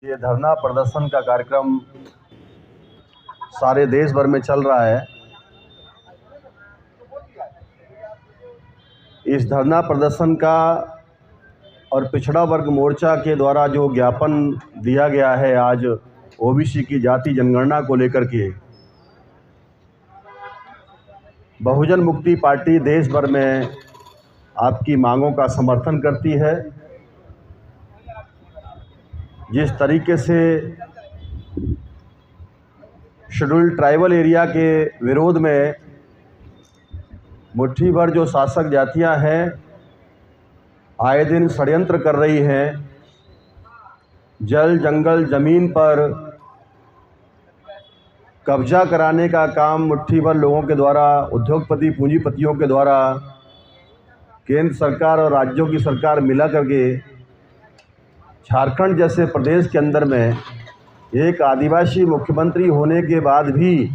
ये धरना प्रदर्शन का कार्यक्रम सारे देश भर में चल रहा है। इस धरना प्रदर्शन का और पिछड़ा वर्ग मोर्चा के द्वारा जो ज्ञापन दिया गया है आज ओबीसी की जाति जनगणना को लेकर के, बहुजन मुक्ति पार्टी देश भर में आपकी मांगों का समर्थन करती है। जिस तरीके से शेड्यूल्ड ट्राइबल एरिया के विरोध में मुट्ठी भर जो शासक जातियां हैं आए दिन षड्यंत्र कर रही हैं, जल जंगल ज़मीन पर कब्जा कराने का काम मुट्ठी भर लोगों के द्वारा, उद्योगपति पूंजीपतियों के द्वारा केंद्र सरकार और राज्यों की सरकार मिला करके झारखंड जैसे प्रदेश के अंदर में एक आदिवासी मुख्यमंत्री होने के बाद भी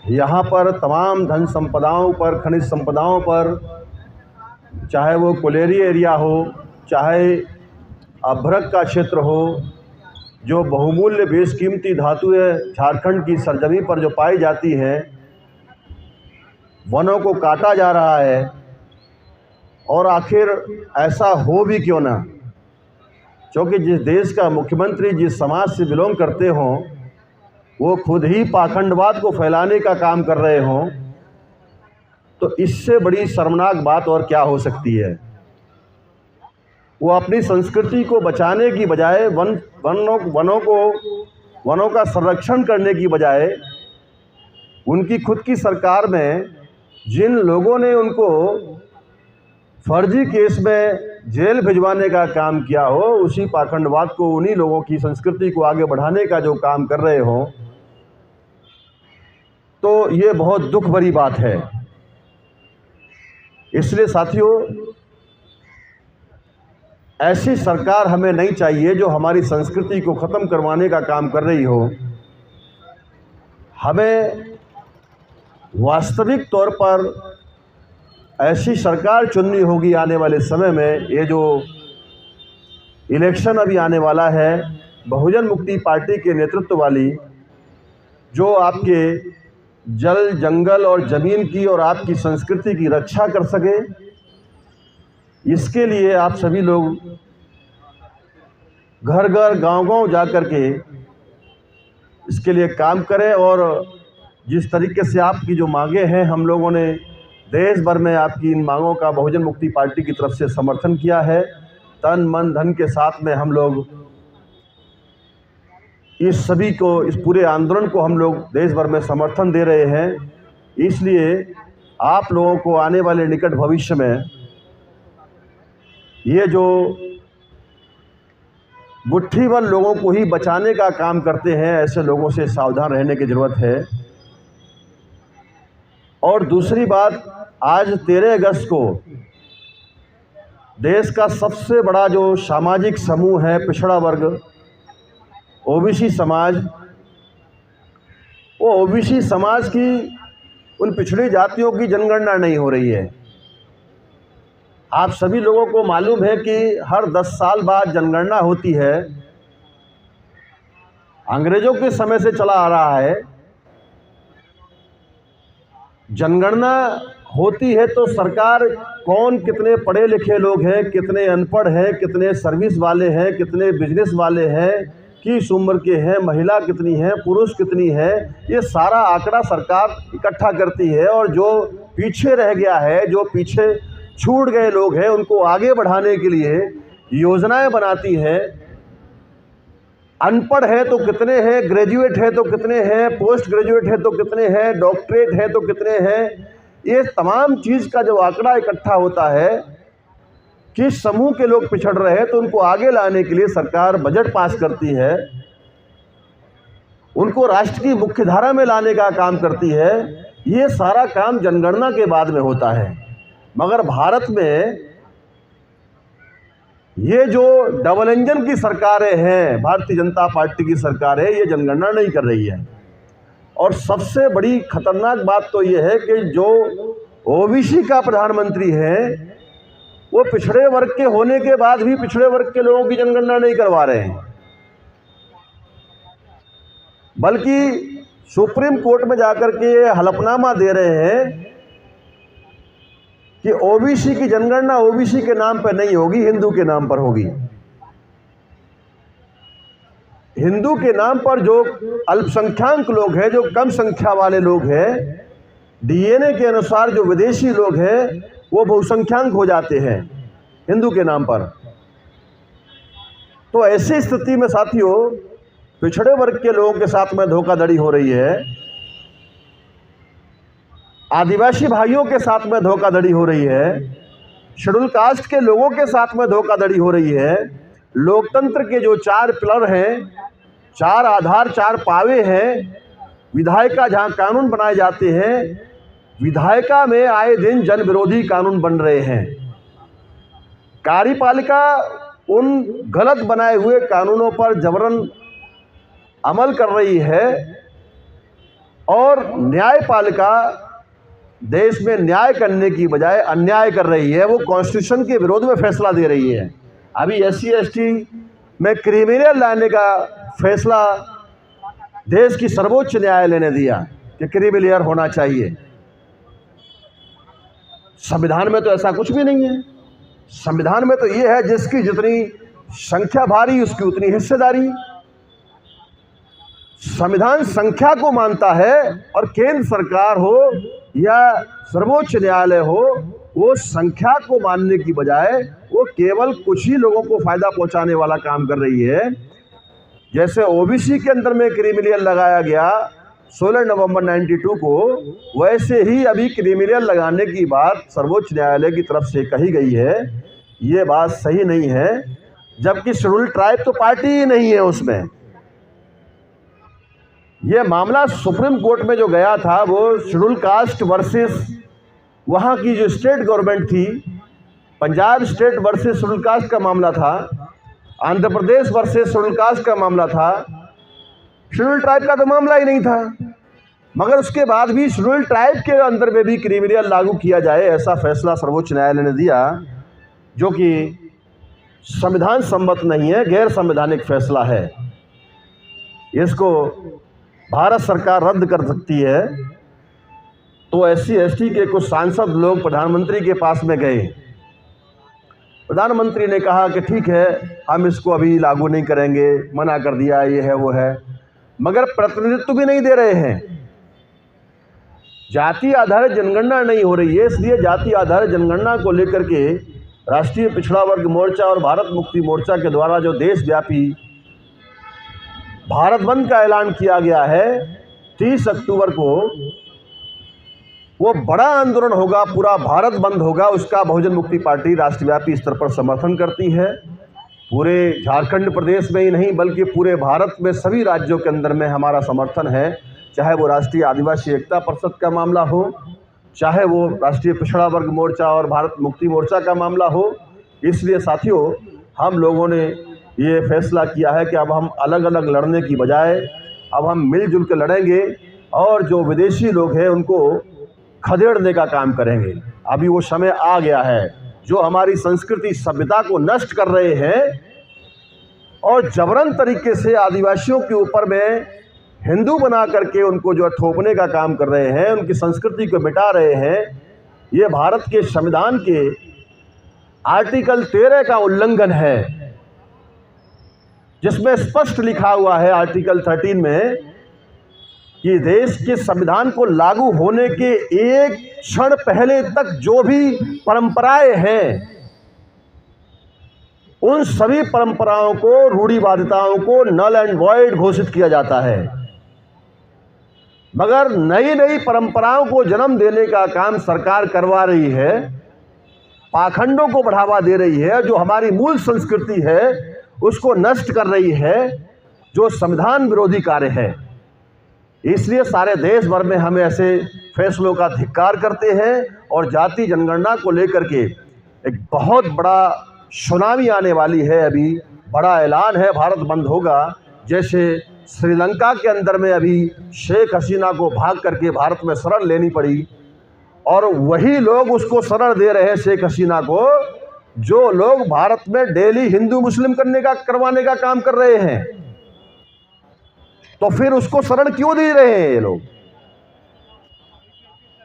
यहाँ पर तमाम धन संपदाओं पर, खनिज संपदाओं पर, चाहे वो कोलेरी एरिया हो, चाहे अभ्रक का क्षेत्र हो, जो बहुमूल्य बेशकीमती धातुएं झारखंड की सरजमी पर जो पाई जाती हैं, वनों को काटा जा रहा है। और आखिर ऐसा हो भी क्यों ना, क्योंकि जिस देश का मुख्यमंत्री जिस समाज से बिलोंग करते हों वो खुद ही पाखंडवाद को फैलाने का काम कर रहे हों, तो इससे बड़ी शर्मनाक बात और क्या हो सकती है। वो अपनी संस्कृति को बचाने की बजाय वनों का संरक्षण करने की बजाय उनकी खुद की सरकार में जिन लोगों ने उनको फर्जी केस में जेल भिजवाने का काम किया हो, उसी पाखंडवाद को, उन्हीं लोगों की संस्कृति को आगे बढ़ाने का जो काम कर रहे हो, तो ये बहुत दुख भरी बात है। इसलिए साथियों, ऐसी सरकार हमें नहीं चाहिए जो हमारी संस्कृति को ख़त्म करवाने का काम कर रही हो। हमें वास्तविक तौर पर ऐसी सरकार चुननी होगी आने वाले समय में। ये जो इलेक्शन अभी आने वाला है, बहुजन मुक्ति पार्टी के नेतृत्व वाली, जो आपके जल जंगल और ज़मीन की और आपकी संस्कृति की रक्षा कर सके, इसके लिए आप सभी लोग घर घर गांव-गांव जा कर के इसके लिए काम करें। और जिस तरीके से आपकी जो मांगे हैं, हम लोगों ने देश भर में आपकी इन मांगों का बहुजन मुक्ति पार्टी की तरफ से समर्थन किया है। तन मन धन के साथ में हम लोग इस पूरे आंदोलन को हम लोग देश भर में समर्थन दे रहे हैं। इसलिए आप लोगों को आने वाले निकट भविष्य में ये जो मुट्ठी भर लोगों को ही बचाने का काम करते हैं, ऐसे लोगों से सावधान रहने की ज़रूरत है। और दूसरी बात, आज 13 अगस्त को देश का सबसे बड़ा जो सामाजिक समूह है पिछड़ा वर्ग, ओबीसी समाज, वो ओबीसी समाज की, उन पिछड़ी जातियों की जनगणना नहीं हो रही है। आप सभी लोगों को मालूम है कि हर 10 साल बाद जनगणना होती है। अंग्रेज़ों के समय से चला आ रहा है। जनगणना होती है तो सरकार कौन, कितने पढ़े लिखे लोग हैं, कितने अनपढ़ हैं, कितने सर्विस वाले हैं, कितने बिजनेस वाले हैं, किस उम्र के हैं, महिला कितनी है, पुरुष कितनी है, ये सारा आंकड़ा सरकार इकट्ठा करती है। और जो पीछे रह गया है, जो पीछे छूट गए लोग हैं, उनको आगे बढ़ाने के लिए योजनाएं बनाती है। अनपढ़ है तो कितने हैं, ग्रेजुएट है तो कितने हैं, पोस्ट ग्रेजुएट है तो कितने हैं, डॉक्टरेट है तो कितने हैं, ये तमाम चीज़ का जो आंकड़ा इकट्ठा होता है, किस समूह के लोग पिछड़ रहे हैं, तो उनको आगे लाने के लिए सरकार बजट पास करती है, उनको राष्ट्र की मुख्यधारा में लाने का काम करती है। ये सारा काम जनगणना के बाद में होता है। मगर भारत में ये जो डबल इंजन की सरकारें हैं, भारतीय जनता पार्टी की सरकार है, ये जनगणना नहीं कर रही है। और सबसे बड़ी खतरनाक बात तो ये है कि जो ओबीसी का प्रधानमंत्री है, वो पिछड़े वर्ग के होने के बाद भी पिछड़े वर्ग के लोगों की जनगणना नहीं करवा रहे हैं, बल्कि सुप्रीम कोर्ट में जाकर के ये हलफनामा दे रहे हैं कि ओबीसी की जनगणना ओबीसी के नाम पर नहीं होगी, हिंदू के नाम पर होगी। हिंदू के नाम पर जो अल्पसंख्यक लोग हैं, जो कम संख्या वाले लोग हैं, डीएनए के अनुसार जो विदेशी लोग हैं वो बहुसंख्यक हो जाते हैं हिंदू के नाम पर। तो ऐसी स्थिति में साथियों पिछड़े वर्ग के लोगों के साथ में धोखाधड़ी हो रही है, आदिवासी भाइयों के साथ में धोखाधड़ी हो रही है, शेड्यूल कास्ट के लोगों के साथ में धोखाधड़ी हो रही है। लोकतंत्र के जो 4 पिलर हैं, 4 आधार 4 पावे हैं, विधायिका जहाँ कानून बनाए जाते हैं, विधायिका में आए दिन जन विरोधी कानून बन रहे हैं। कार्यपालिका उन गलत बनाए हुए कानूनों पर जबरन अमल कर रही है और न्यायपालिका देश में न्याय करने की बजाय अन्याय कर रही है। वो कॉन्स्टिट्यूशन के विरोध में फैसला दे रही है। अभी SC/ST में क्रिमिनल लाने का फैसला देश की सर्वोच्च न्यायालय ने दिया कि क्रिमिनल होना चाहिए। संविधान में तो ऐसा कुछ भी नहीं है। संविधान में तो ये है जिसकी जितनी संख्या भारी उसकी उतनी हिस्सेदारी। संविधान संख्या को मानता है और केंद्र सरकार हो या सर्वोच्च न्यायालय हो, वो संख्या को मानने की बजाय वो केवल कुछ ही लोगों को फायदा पहुंचाने वाला काम कर रही है। जैसे ओबीसी के अंदर में क्रिमिनल लगाया गया 16 नवंबर 92 को, वैसे ही अभी क्रिमिनल लगाने की बात सर्वोच्च न्यायालय की तरफ से कही गई है। ये बात सही नहीं है, जबकि शेड्यूल ट्राइब तो पार्टी ही नहीं है उसमें। ये मामला सुप्रीम कोर्ट में जो गया था वो शेड्यूल कास्ट वर्सेस वहाँ की जो स्टेट गवर्नमेंट थी, Punjab state versus schedule caste का मामला था, Andhra Pradesh versus schedule caste का मामला था। शेड्यूल ट्राइब का तो मामला ही नहीं था, मगर उसके बाद भी शेड्यूल ट्राइब के अंदर में भी क्रिमिनल लागू किया जाए ऐसा फैसला सर्वोच्च न्यायालय ने दिया, जो कि संविधान सम्मत नहीं है, गैर संवैधानिक फैसला है। इसको भारत सरकार रद्द कर सकती है। तो SC/ST के कुछ सांसद लोग प्रधानमंत्री के पास में गए। प्रधानमंत्री ने कहा कि ठीक है, हम इसको अभी लागू नहीं करेंगे, मना कर दिया, ये है वो है, मगर प्रतिनिधित्व भी नहीं दे रहे हैं। जाति आधारित जनगणना नहीं हो रही है, इसलिए जाति आधारित जनगणना को लेकर के राष्ट्रीय पिछड़ा वर्ग मोर्चा और भारत मुक्ति मोर्चा के द्वारा जो देशव्यापी भारत बंद का ऐलान किया गया है 30 अक्टूबर को, वो बड़ा आंदोलन होगा, पूरा भारत बंद होगा। उसका बहुजन मुक्ति पार्टी राष्ट्रव्यापी स्तर पर समर्थन करती है। पूरे झारखंड प्रदेश में ही नहीं बल्कि पूरे भारत में सभी राज्यों के अंदर में हमारा समर्थन है, चाहे वो राष्ट्रीय आदिवासी एकता परिषद का मामला हो, चाहे वो राष्ट्रीय पिछड़ा वर्ग मोर्चा और भारत मुक्ति मोर्चा का मामला हो। इसलिए साथियों, हम लोगों ने ये फैसला किया है कि अब हम अलग अलग लड़ने की बजाय अब हम मिलजुल कर लड़ेंगे और जो विदेशी लोग हैं उनको खदेड़ने का काम करेंगे। अभी वो समय आ गया है, जो हमारी संस्कृति सभ्यता को नष्ट कर रहे हैं और जबरन तरीके से आदिवासियों के ऊपर में हिंदू बना करके उनको जो थोपने का काम कर रहे हैं, उनकी संस्कृति को मिटा रहे हैं। ये भारत के संविधान के आर्टिकल 13 का उल्लंघन है, जिसमें स्पष्ट लिखा हुआ है आर्टिकल 13 में कि देश के संविधान को लागू होने के एक क्षण पहले तक जो भी परंपराएं हैं, उन सभी परंपराओं को, रूढ़िवादिताओं को नल एंड वॉइड घोषित किया जाता है। मगर नई नई परंपराओं को जन्म देने का काम सरकार करवा रही है, पाखंडों को बढ़ावा दे रही है, जो हमारी मूल संस्कृति है उसको नष्ट कर रही है, जो संविधान विरोधी कार्य है। इसलिए सारे देश भर में हम ऐसे फैसलों का धिक्कार करते हैं और जाति जनगणना को लेकर के एक बहुत बड़ा सुनामी आने वाली है। अभी बड़ा ऐलान है, भारत बंद होगा। जैसे श्रीलंका के अंदर में अभी शेख हसीना को भाग करके भारत में शरण लेनी पड़ी और वही लोग उसको शरण दे रहे हैं शेख हसीना को, जो लोग भारत में डेली हिंदू मुस्लिम करवाने का काम कर रहे हैं, तो फिर उसको शरण क्यों दे रहे हैं ये लोग?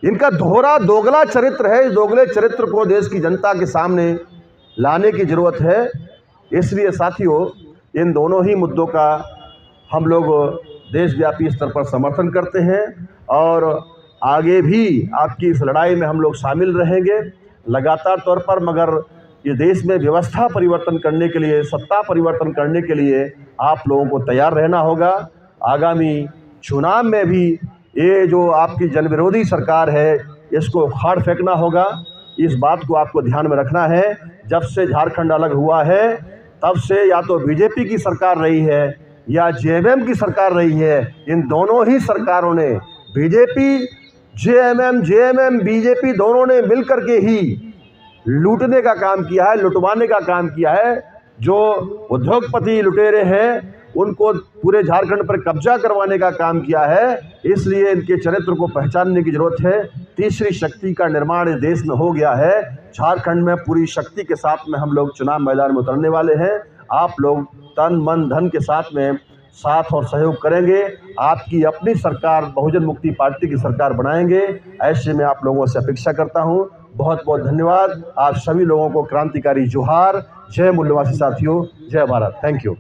इनका दोगला चरित्र है। इस दोगले चरित्र को देश की जनता के सामने लाने की जरूरत है। इसलिए साथियों, इन दोनों ही मुद्दों का हम लोग देशव्यापी स्तर पर समर्थन करते हैं और आगे भी आपकी इस लड़ाई में हम लोग शामिल रहेंगे लगातार तौर पर। मगर ये देश में व्यवस्था परिवर्तन करने के लिए, सत्ता परिवर्तन करने के लिए आप लोगों को तैयार रहना होगा। आगामी चुनाव में भी ये जो आपकी जनविरोधी सरकार है, इसको उखाड़ फेंकना होगा। इस बात को आपको ध्यान में रखना है। जब से झारखंड अलग हुआ है, तब से या तो बीजेपी की सरकार रही है या जेएमएम की सरकार रही है। इन दोनों ही सरकारों ने, बीजेपी, जेएमएम, बीजेपी दोनों ने मिलकर के ही लूटने का काम किया है, लुटवाने का काम किया है। जो उद्योगपति लुटेरे हैं, उनको पूरे झारखंड पर कब्जा करवाने का काम किया है। इसलिए इनके चरित्र को पहचानने की जरूरत है। तीसरी शक्ति का निर्माण इस देश में हो गया है। झारखंड में पूरी शक्ति के साथ में हम लोग चुनाव मैदान में उतरने वाले हैं। आप लोग तन मन धन के साथ में साथ और सहयोग करेंगे। आपकी अपनी सरकार, बहुजन मुक्ति पार्टी की सरकार बनाएंगे। ऐसे में आप लोगों से अपेक्षा करता हूँ। बहुत बहुत धन्यवाद। आप सभी लोगों को क्रांतिकारी जोहार। जय मूल्यवासी साथियों, जय भारत। Thank you.